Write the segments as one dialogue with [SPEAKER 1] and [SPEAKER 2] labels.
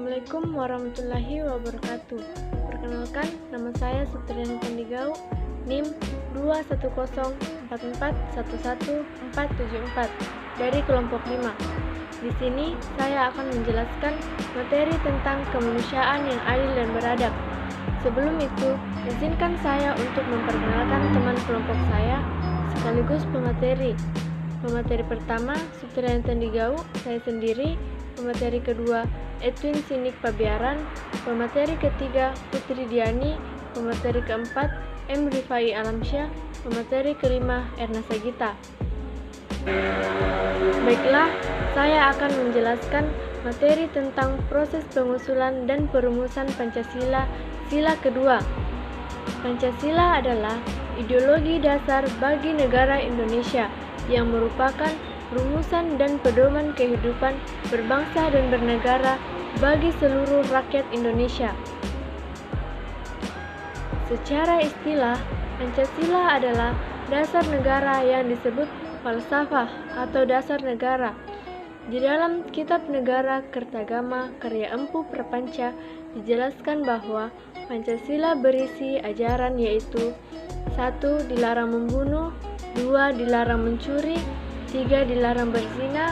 [SPEAKER 1] Assalamualaikum warahmatullahi wabarakatuh. Perkenalkan, nama saya Sutriani Tendigau, NIM 21044111474 dari kelompok 5. Di sini saya akan menjelaskan materi tentang kemanusiaan yang adil dan beradab. Sebelum itu, izinkan saya untuk memperkenalkan teman kelompok saya sekaligus pemateri. Pemateri pertama, Sutriani Tendigau, saya sendiri. Pemateri kedua, Edwin Sinik Pabiaran. Pemateri ketiga, Putri Diani. Pemateri keempat, M. Rifai Alamsyah. Pemateri kelima, Erna Sagita. Baiklah, saya akan menjelaskan materi tentang proses pengusulan dan perumusan Pancasila, sila kedua. Pancasila adalah ideologi dasar bagi negara Indonesia yang merupakan rumusan dan pedoman kehidupan berbangsa dan bernegara bagi seluruh rakyat Indonesia. Secara istilah, Pancasila adalah dasar negara yang disebut falsafah atau dasar negara. Di dalam Kitab Negara Kertagama karya Empu Prapanca dijelaskan bahwa Pancasila berisi ajaran yaitu 1. Dilarang membunuh, 2. Dilarang mencuri, 3. Dilarang berzina,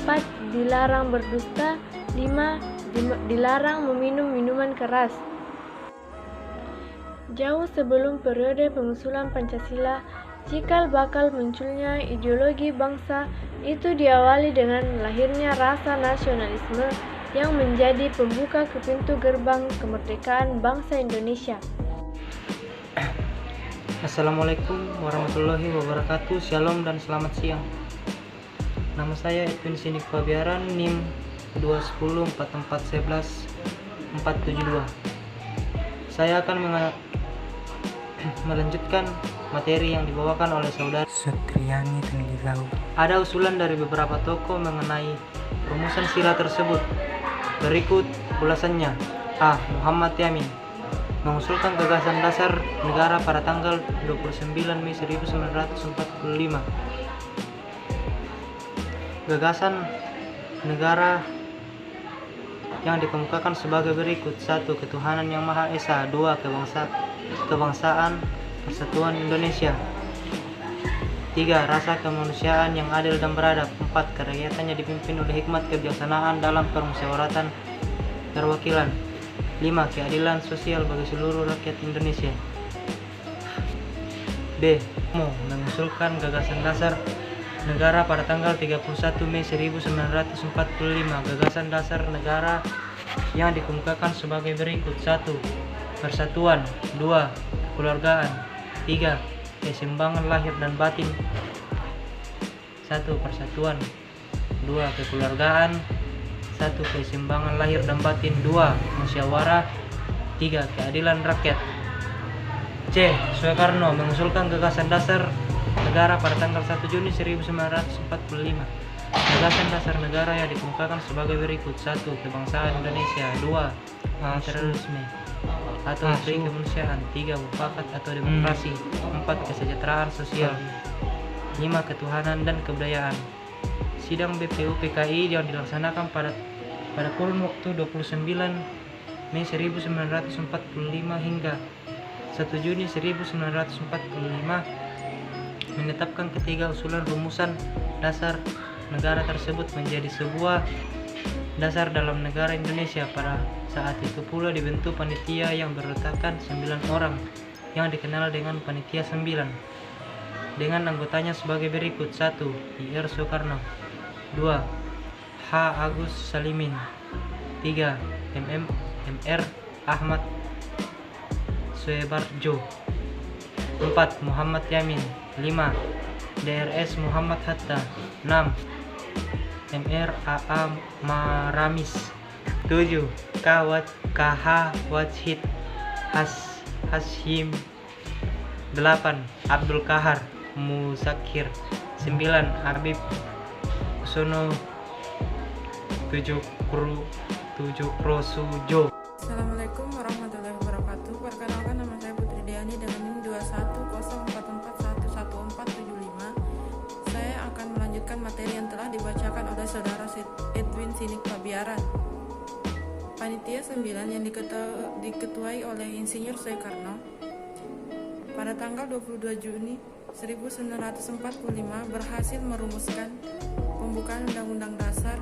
[SPEAKER 1] 4. Dilarang berdusta, 5. Dilarang meminum minuman keras. Jauh sebelum periode pengusulan Pancasila, cikal bakal munculnya ideologi bangsa itu diawali dengan lahirnya rasa nasionalisme yang menjadi pembuka ke pintu gerbang kemerdekaan bangsa Indonesia.
[SPEAKER 2] Assalamualaikum warahmatullahi wabarakatuh. Shalom dan selamat siang. Nama saya Edwin Sinik Pabiaran, NIM 21044111472. Saya akan melanjutkan materi yang dibawakan oleh saudara
[SPEAKER 3] Sutriani Tendigau.
[SPEAKER 2] Ada usulan dari beberapa tokoh mengenai rumusan sila tersebut. Berikut ulasannya. A. Muhammad Yamin mengusulkan gagasan dasar negara pada tanggal 29 Mei 1945. Gagasan negara yang dikemukakan sebagai berikut: 1. Ketuhanan yang Maha Esa. 2. Kebangsaan Persatuan Indonesia. 3. Rasa kemanusiaan yang adil dan beradab. 4. Kerakyatannya dipimpin oleh hikmat kebijaksanaan dalam permusyawaratan perwakilan. 5. Keadilan sosial bagi seluruh rakyat Indonesia. B. Mengusulkan gagasan dasar negara pada tanggal 31 Mei 1945. Gagasan dasar negara yang dikemukakan sebagai berikut: 1. Persatuan. 2. Kekeluargaan. 3. Keseimbangan lahir dan batin. 1. Persatuan. 2. Kekeluargaan. 1. Keseimbangan lahir dan batin. 2. Musyawarah. 3. Keadilan rakyat. C. Soekarno mengusulkan gagasan dasar negara pada tanggal 1 Juni 1945. Gagasan dasar negara yang dikemukakan sebagai berikut: 1. Kebangsaan Indonesia. 2. Terorisme atau free kemanusiaan. 3. Mufakat atau demokrasi. 4. Kesejahteraan sosial. 5. Ketuhanan dan kebudayaan. Sidang BPU PKI yang dilaksanakan pada kurun waktu 29 Mei 1945 hingga 1 Juni 1945 menetapkan ketiga usulan rumusan dasar negara tersebut menjadi sebuah dasar dalam negara Indonesia. Pada saat itu pula dibentuk panitia yang berletakkan 9 orang yang dikenal dengan Panitia 9 dengan anggotanya sebagai berikut: 1. Ir Soekarno. 2. H. Agus Salimin. 3. Mr. Ahmad Soebardjo. 4. Muhammad Yamin. 5. Drs. Muhammad Hatta. 6. Mr. A.A. Maramis. 7. KH Wajid Hashim. 8. Abdul Kahar Musakir. 9. Habib Sono Tujukrosujo.
[SPEAKER 4] Assalamualaikum warahmatullahi wabarakatuh. Perkenalkan, nama saya Putri Diani dengan NIM 210441475. Saya akan melanjutkan materi yang telah dibacakan oleh saudara Edwin Sinik Pabiaran. Panitia 9 yang diketuai oleh Insinyur Soekarno pada tanggal 22 Juni 1945 berhasil merumuskan pembukaan Undang-Undang Dasar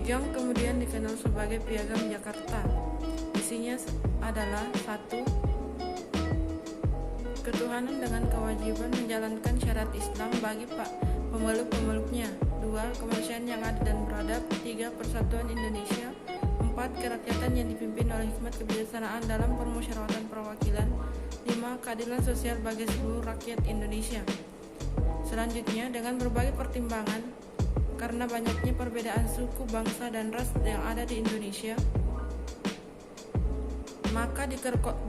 [SPEAKER 4] yang kemudian dikenal sebagai Piagam Jakarta. Isinya adalah 1. Ketuhanan dengan kewajiban menjalankan syariat Islam bagi pemeluk-pemeluknya. 2. Kemanusiaan yang adil dan beradab. 3. Persatuan Indonesia. 4. Kerakyatan yang dipimpin oleh hikmat kebijaksanaan dalam permusyawaratan perwakilan. 5. Keadilan sosial bagi seluruh rakyat Indonesia. Selanjutnya, dengan berbagai pertimbangan, karena banyaknya perbedaan suku, bangsa, dan ras yang ada di Indonesia, maka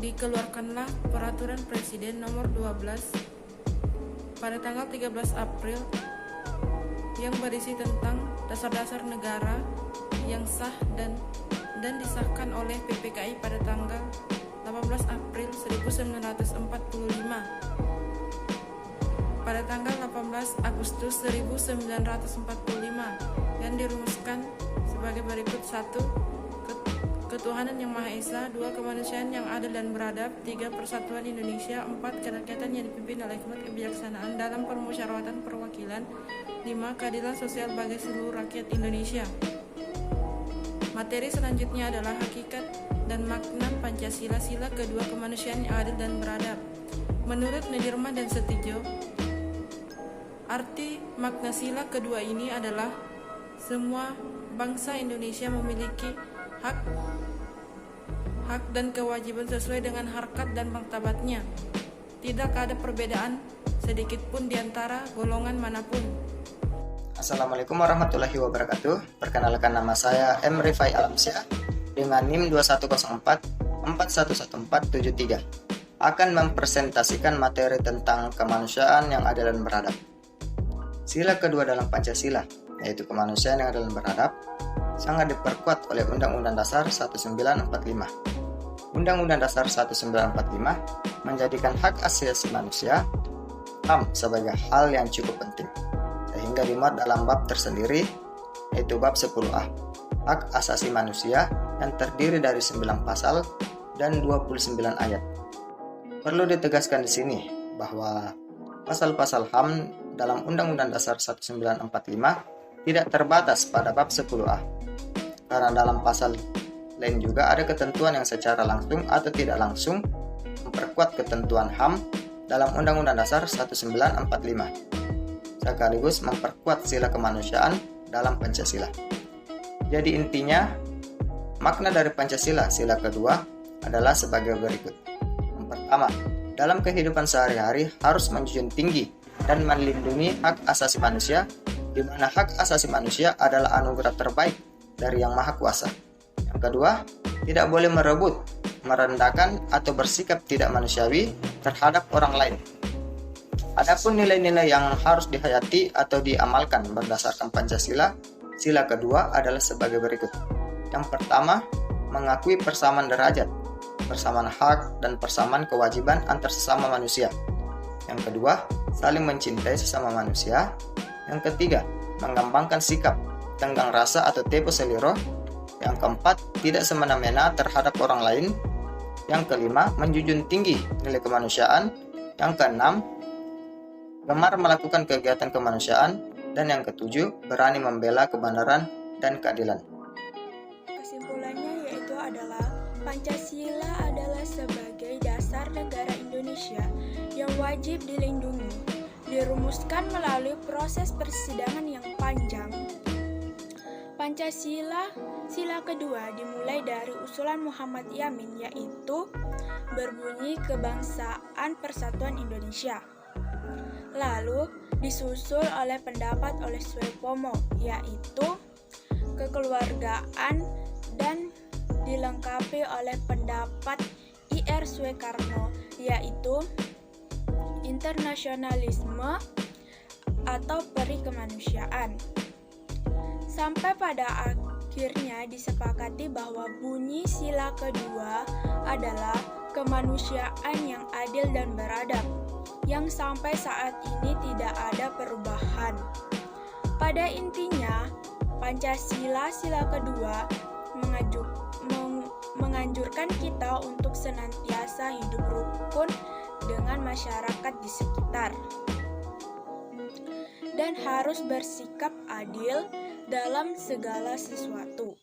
[SPEAKER 4] dikeluarkanlah Peraturan Presiden Nomor 12 pada tanggal 13 April yang berisi tentang dasar-dasar negara yang sah dan disahkan oleh PPKI pada tanggal 18 April 1945. Pada tanggal 18 Agustus 1945 yang dirumuskan sebagai berikut: 1. Ketuhanan yang Maha Esa. 2. Kemanusiaan yang adil dan beradab. 3. Persatuan Indonesia. 4. Kerakyatan yang dipimpin oleh hikmat kebijaksanaan dalam permusyawaratan perwakilan. 5. Keadilan sosial bagi seluruh rakyat Indonesia. Materi selanjutnya adalah hakikat dan makna Pancasila, sila kedua, kemanusiaan yang adil dan beradab. Menurut Nederman dan Setijo, arti makna sila kedua ini adalah semua bangsa Indonesia memiliki hak dan kewajiban sesuai dengan harkat dan martabatnya. Tidak ada perbedaan sedikit pun di antara golongan manapun.
[SPEAKER 5] Assalamualaikum warahmatullahi wabarakatuh. Perkenalkan, nama saya M. Rifai Alamsyah dengan NIM 2104 411473 akan mempresentasikan materi tentang kemanusiaan yang adil dan beradab. Sila kedua dalam Pancasila, yaitu kemanusiaan yang adil dan beradab, sangat diperkuat oleh Undang-Undang Dasar 1945. Undang-Undang Dasar 1945 menjadikan hak asasi manusia HAM sebagai hal yang cukup penting, sehingga dimuat dalam bab tersendiri, yaitu bab 10A, hak asasi manusia, yang terdiri dari 9 pasal dan 29 ayat. Perlu ditegaskan di sini bahwa pasal-pasal HAM dalam Undang-Undang Dasar 1945 tidak terbatas pada bab 10A, karena dalam pasal lain juga ada ketentuan yang secara langsung atau tidak langsung memperkuat ketentuan HAM dalam Undang-Undang Dasar 1945, sekaligus memperkuat sila kemanusiaan dalam Pancasila. Jadi intinya, makna dari Pancasila sila kedua adalah sebagai berikut. Yang pertama, dalam kehidupan sehari-hari harus menjunjung tinggi dan melindungi hak asasi manusia, di mana hak asasi manusia adalah anugerah terbaik dari Yang Maha Kuasa. Yang kedua, tidak boleh merebut, merendahkan, atau bersikap tidak manusiawi terhadap orang lain. Adapun nilai-nilai yang harus dihayati atau diamalkan berdasarkan Pancasila, sila kedua adalah sebagai berikut. Yang pertama, mengakui persamaan derajat, persamaan hak, dan persamaan kewajiban antar sesama manusia. Yang kedua, saling mencintai sesama manusia. Yang ketiga, mengembangkan sikap tenggang rasa atau tepo seliro. Yang keempat, tidak semena-mena terhadap orang lain. Yang kelima, menjunjung tinggi nilai kemanusiaan. Yang keenam, gemar melakukan kegiatan kemanusiaan. Dan yang ketujuh, berani membela kebenaran dan keadilan.
[SPEAKER 6] Kesimpulannya yaitu adalah Pancasila adalah sebagai dasar negara Indonesia yang wajib dilindungi, dirumuskan melalui proses persidangan yang panjang. Pancasila sila kedua dimulai dari usulan Muhammad Yamin, yaitu berbunyi Kebangsaan Persatuan Indonesia. Lalu disusul oleh pendapat oleh Suepomo, yaitu kekeluargaan, dan dilengkapi oleh pendapat I.R. Soekarno, yaitu internasionalisme atau peri kemanusiaan. Sampai pada akhirnya disepakati bahwa bunyi sila kedua adalah kemanusiaan yang adil dan beradab, yang sampai saat ini tidak ada perubahan. Pada intinya, Pancasila sila kedua menganjurkan kita untuk senantiasa hidup rukun dengan masyarakat di sekitar dan harus bersikap adil dalam segala sesuatu.